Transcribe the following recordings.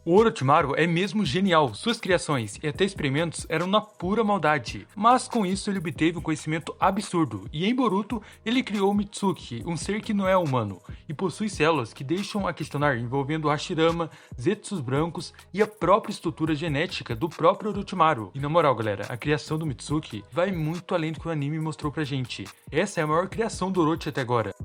O Orochimaru é mesmo genial, suas criações e até experimentos eram na pura maldade, mas com isso ele obteve um conhecimento absurdo, e em Boruto ele criou o Mitsuki, um ser que não é humano, e possui células que deixam a questionar envolvendo Hashirama, Zetsus brancos e a própria estrutura genética do próprio Orochimaru. E na moral galera, a criação do Mitsuki vai muito além do que o anime mostrou pra gente, essa é a maior criação do Orochi até agora.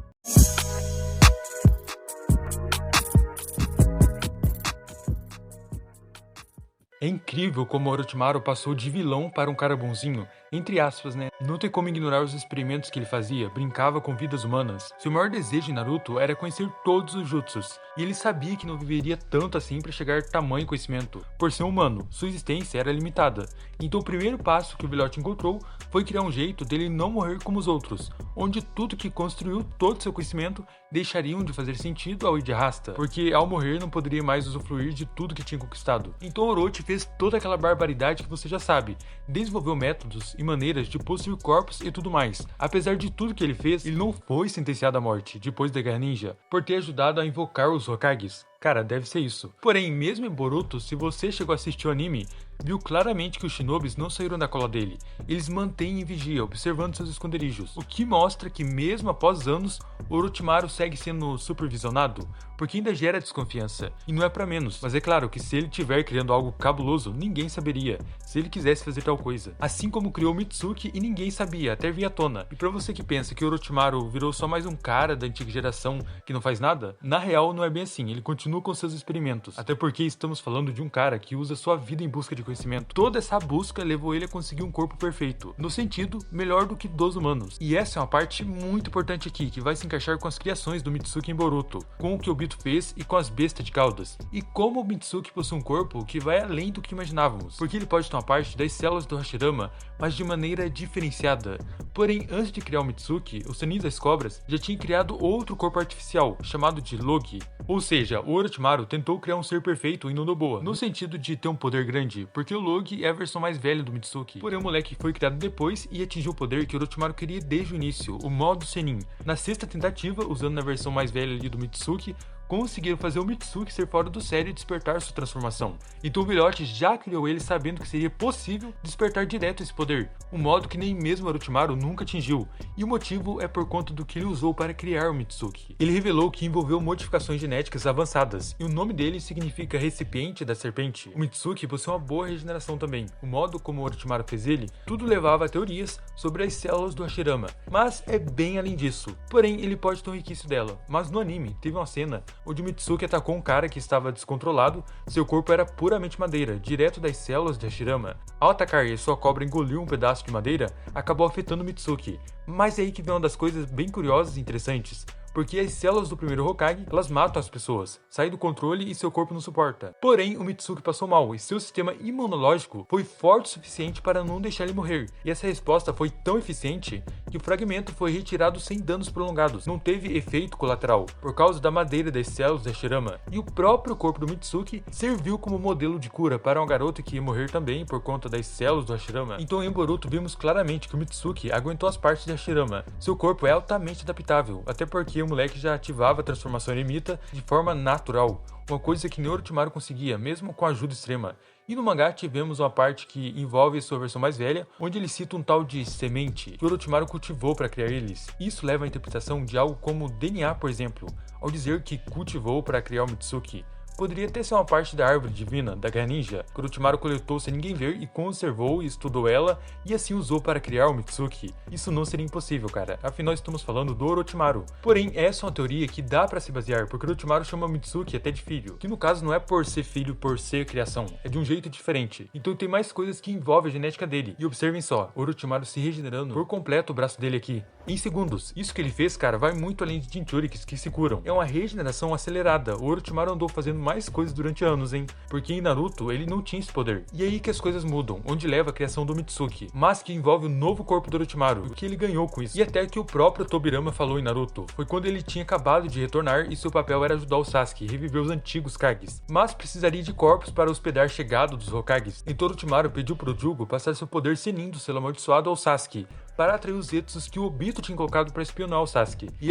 É incrível como Orochimaru passou de vilão para um cara bonzinho, entre aspas, né? Não tem como ignorar os experimentos que ele fazia, brincava com vidas humanas. Seu maior desejo em Naruto era conhecer todos os jutsus, e ele sabia que não viveria tanto assim para chegar a tamanho conhecimento. Por ser humano, sua existência era limitada. Então o primeiro passo que o velhote encontrou foi criar um jeito dele não morrer como os outros, onde tudo que construiu todo seu conhecimento deixariam de fazer sentido ao ir de arrasta, porque ao morrer não poderia mais usufruir de tudo que tinha conquistado. Então Orochi fez toda aquela barbaridade que você já sabe, desenvolveu métodos e maneiras de possuir corpos e tudo mais. Apesar de tudo que ele fez, ele não foi sentenciado à morte depois da Guerra Ninja, por ter ajudado a invocar os Hokages. Cara, deve ser isso. Porém, mesmo em Boruto, se você chegou a assistir o anime, viu claramente que os shinobis não saíram da cola dele. Eles mantêm em vigia, observando seus esconderijos. O que mostra que mesmo após anos, Orochimaru segue sendo supervisionado, porque ainda gera desconfiança. E não é pra menos, mas é claro que se ele estiver criando algo cabuloso, ninguém saberia, se ele quisesse fazer tal coisa. Assim como criou Mitsuki e ninguém sabia, até vir à tona. E pra você que pensa que Orochimaru virou só mais um cara da antiga geração que não faz nada, na real não é bem assim, ele continua com seus experimentos, até porque estamos falando de um cara que usa sua vida em busca de conhecimento. Toda essa busca levou ele a conseguir um corpo perfeito, no sentido, melhor do que dos humanos. E essa é uma parte muito importante aqui, que vai se encaixar com as criações do Mitsuki em Boruto, com o que o Obito fez e com as bestas de caudas. E como o Mitsuki possui um corpo que vai além do que imaginávamos, porque ele pode tomar parte das células do Hashirama, mas de maneira diferenciada. Porém, antes de criar o Mitsuki, o Sannin das Cobras já tinha criado outro corpo artificial, chamado de Logi. Ou seja, o Orochimaru tentou criar um ser perfeito em Nonoboa, no sentido de ter um poder grande, porque o Logi é a versão mais velha do Mitsuki. Porém, o moleque foi criado depois e atingiu o poder que o Orochimaru queria desde o início, o modo Sennin. Na sexta tentativa, usando na versão mais velha ali do Mitsuki, conseguiram fazer o Mitsuki ser fora do sério e despertar sua transformação. Então o velhote já criou ele sabendo que seria possível despertar direto esse poder, um modo que nem mesmo Orochimaru nunca atingiu, e o motivo é por conta do que ele usou para criar o Mitsuki. Ele revelou que envolveu modificações genéticas avançadas, e o nome dele significa recipiente da serpente. O Mitsuki possui uma boa regeneração também. O modo como o Orochimaru fez ele, tudo levava a teorias sobre as células do Hashirama, mas é bem além disso. Porém, ele pode ter um resquício dela, mas no anime teve uma cena onde o Mitsuki atacou um cara que estava descontrolado, seu corpo era puramente madeira, direto das células de Hashirama. Ao atacar e sua cobra engoliu um pedaço de madeira, acabou afetando o Mitsuki. Mas é aí que vem uma das coisas bem curiosas e interessantes, porque as células do primeiro Hokage, elas matam as pessoas, saem do controle e seu corpo não suporta. Porém, o Mitsuki passou mal e seu sistema imunológico foi forte o suficiente para não deixar ele morrer. E essa resposta foi tão eficiente que o fragmento foi retirado sem danos prolongados, não teve efeito colateral, por causa da madeira das células da Hashirama. E o próprio corpo do Mitsuki serviu como modelo de cura para uma garota que ia morrer também por conta das células do Hashirama. Então em Boruto vimos claramente que o Mitsuki aguentou as partes de Hashirama. Seu corpo é altamente adaptável, até porque o moleque já ativava a transformação eremita de forma natural, uma coisa que nem Orochimaru conseguia, mesmo com ajuda extrema. E no mangá tivemos uma parte que envolve sua versão mais velha, onde ele cita um tal de semente que Orochimaru cultivou para criar eles. Isso leva à interpretação de algo como DNA, por exemplo, ao dizer que cultivou para criar o Mitsuki. Poderia até ser uma parte da árvore divina, da Guerra Ninja, que Orochimaru coletou sem ninguém ver e conservou e estudou ela e assim usou para criar o Mitsuki. Isso não seria impossível, cara, afinal estamos falando do Orochimaru. Porém, essa é uma teoria que dá para se basear, porque Orochimaru chama Mitsuki até de filho, que no caso não é por ser filho por ser criação, é de um jeito diferente. Então tem mais coisas que envolvem a genética dele. E observem só, Orochimaru se regenerando por completo o braço dele aqui, em segundos. Isso que ele fez, cara, vai muito além de Jinchurikis que se curam. É uma regeneração acelerada. O Orochimaru andou fazendo mais coisas durante anos, hein? Porque em Naruto ele não tinha esse poder. E aí que as coisas mudam, onde leva a criação do Mitsuki, mas que envolve o novo corpo do Orochimaru, o que ele ganhou com isso. E até que o próprio Tobirama falou em Naruto, foi quando ele tinha acabado de retornar e seu papel era ajudar o Sasuke, reviver os antigos Kages. Mas precisaria de corpos para hospedar a chegada dos Hokages. Então Orochimaru pediu pro Jugo passar seu poder Sennin do selo amaldiçoado ao Sasuke, para atrair os Zetsus que o Obito tinha colocado para espionar o Sasuke. E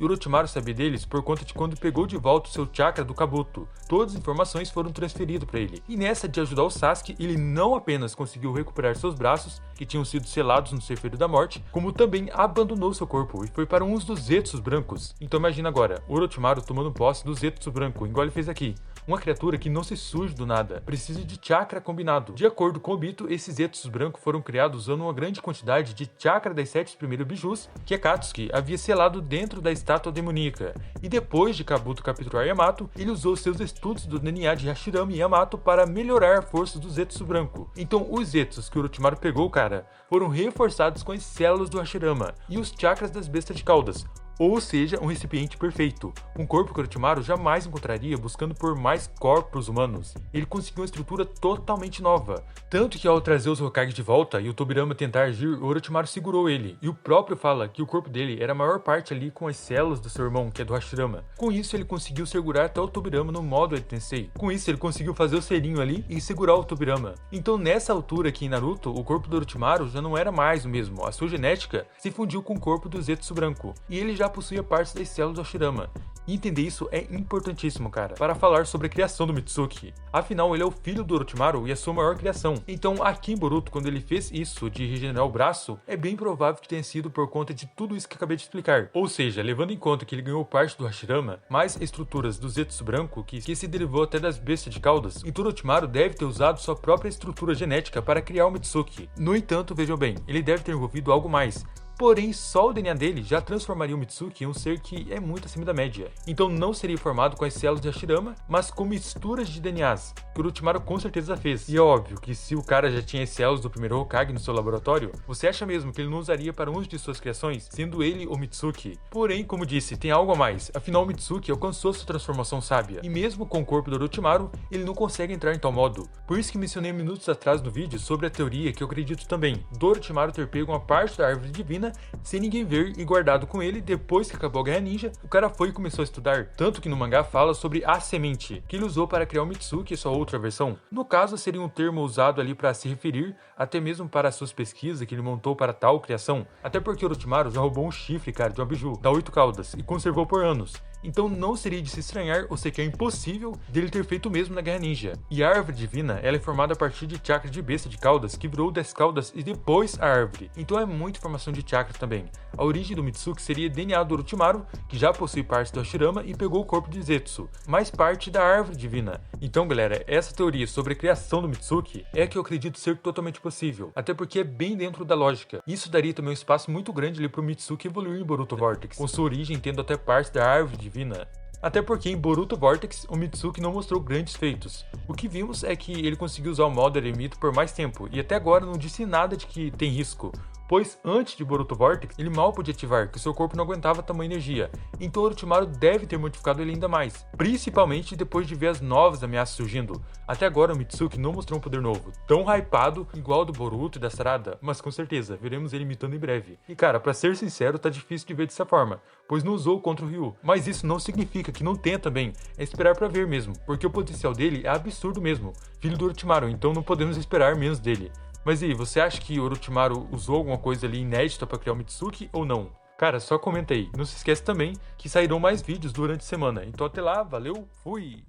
o Orochimaru sabia deles por conta de quando pegou de volta o seu chakra do Kabuto. Todas as informações foram transferidas para ele. E nessa de ajudar o Sasuke, ele não apenas conseguiu recuperar seus braços, que tinham sido selados no Cefeiro da Morte, como também abandonou seu corpo e foi para um dos Zetsus brancos. Então imagina agora, o Orochimaru tomando posse do Zetsu branco, igual ele fez aqui. Uma criatura que não se surge do nada, precisa de chakra combinado. De acordo com Obito, esses Zetsus brancos foram criados usando uma grande quantidade de chakra das 7 primeiros bijus que Akatsuki havia selado dentro da estátua demoníaca. E depois de Kabuto capturar Yamato, ele usou seus estudos do DNA de Hashirama e Yamato para melhorar a força do Zetsu branco. Então os Zetsus que o Orochimaru pegou, cara, foram reforçados com as células do Hashirama e os chakras das bestas de caudas. Ou seja, um recipiente perfeito. Um corpo que Orochimaru jamais encontraria buscando por mais corpos humanos. Ele conseguiu uma estrutura totalmente nova. Tanto que ao trazer os Hokage de volta e o Tobirama tentar agir, o Orochimaru segurou ele. E o próprio fala que o corpo dele era a maior parte ali com as células do seu irmão, que é do Hashirama. Com isso ele conseguiu segurar até o Tobirama no modo Edo Tensei. Com isso ele conseguiu fazer o selinho ali e segurar o Tobirama. Então nessa altura aqui em Naruto, o corpo do Orochimaru já não era mais o mesmo. A sua genética se fundiu com o corpo do Zetsu branco. E ele já possuía partes das células do Hashirama. E entender isso é importantíssimo, cara, para falar sobre a criação do Mitsuki. Afinal, ele é o filho do Orochimaru e a sua maior criação. Então, aqui em Boruto, quando ele fez isso de regenerar o braço, é bem provável que tenha sido por conta de tudo isso que acabei de explicar. Ou seja, levando em conta que ele ganhou parte do Hashirama, mais estruturas do Zetsu branco, que se derivou até das bestas de caudas, então Orochimaru deve ter usado sua própria estrutura genética para criar o Mitsuki. No entanto, vejam bem, ele deve ter envolvido algo mais. Porém, só o DNA dele já transformaria o Mitsuki em um ser que é muito acima da média. Então não seria formado com as células de Hashirama, mas com misturas de DNAs, que o Orochimaru com certeza fez. E é óbvio que se o cara já tinha as células do primeiro Hokage no seu laboratório, você acha mesmo que ele não usaria para uso de suas criações, sendo ele o Mitsuki? Porém, como disse, tem algo a mais. Afinal, o Mitsuki alcançou sua transformação sábia. E mesmo com o corpo do Orochimaru, ele não consegue entrar em tal modo. Por isso que mencionei minutos atrás no vídeo sobre a teoria que eu acredito também, do Orochimaru ter pego uma parte da árvore divina sem ninguém ver e guardado com ele. Depois que acabou a Guerra Ninja, o cara foi e começou a estudar, tanto que no mangá fala sobre a semente, que ele usou para criar o Mitsuki, sua outra versão. No caso, seria um termo usado ali para se referir, até mesmo para as suas pesquisas que ele montou para tal criação, até porque Orochimaru já roubou um chifre, cara, de uma biju, da 8 caudas, e conservou por anos. Então não seria de se estranhar ou sequer impossível dele ter feito o mesmo na Guerra Ninja. E a árvore divina, ela é formada a partir de chakra de besta de caudas, que virou 10 caudas e depois a árvore. Então é muita informação de chakra também. A origem do Mitsuki seria DNA do Orochimaru, que já possui partes do Hashirama e pegou o corpo de Zetsu, mais parte da árvore divina. Então galera, essa teoria sobre a criação do Mitsuki é que eu acredito ser totalmente possível, até porque é bem dentro da lógica. Isso daria também um espaço muito grande ali pro Mitsuki evoluir em Boruto Vortex, com sua origem tendo até partes da árvore divina. Até porque em Boruto Vortex, o Mitsuki não mostrou grandes feitos. O que vimos é que ele conseguiu usar o modo eremita por mais tempo, e até agora não disse nada de que tem risco, pois antes de Boruto Vortex, ele mal podia ativar, que seu corpo não aguentava tamanha energia. Então Orochimaru deve ter modificado ele ainda mais, principalmente depois de ver as novas ameaças surgindo. Até agora o Mitsuki não mostrou um poder novo, tão hypado igual ao do Boruto e da Sarada, mas com certeza, veremos ele imitando em breve. E cara, pra ser sincero, tá difícil de ver dessa forma, pois não usou contra o Ryu, mas isso não significa que não tenha também, é esperar pra ver mesmo, porque o potencial dele é absurdo mesmo, filho do Orochimaru, então não podemos esperar menos dele. Mas e aí, você acha que o Orochimaru usou alguma coisa ali inédita para criar o Mitsuki ou não? Cara, só comenta aí. Não se esquece também que sairão mais vídeos durante a semana. Então até lá, valeu, fui!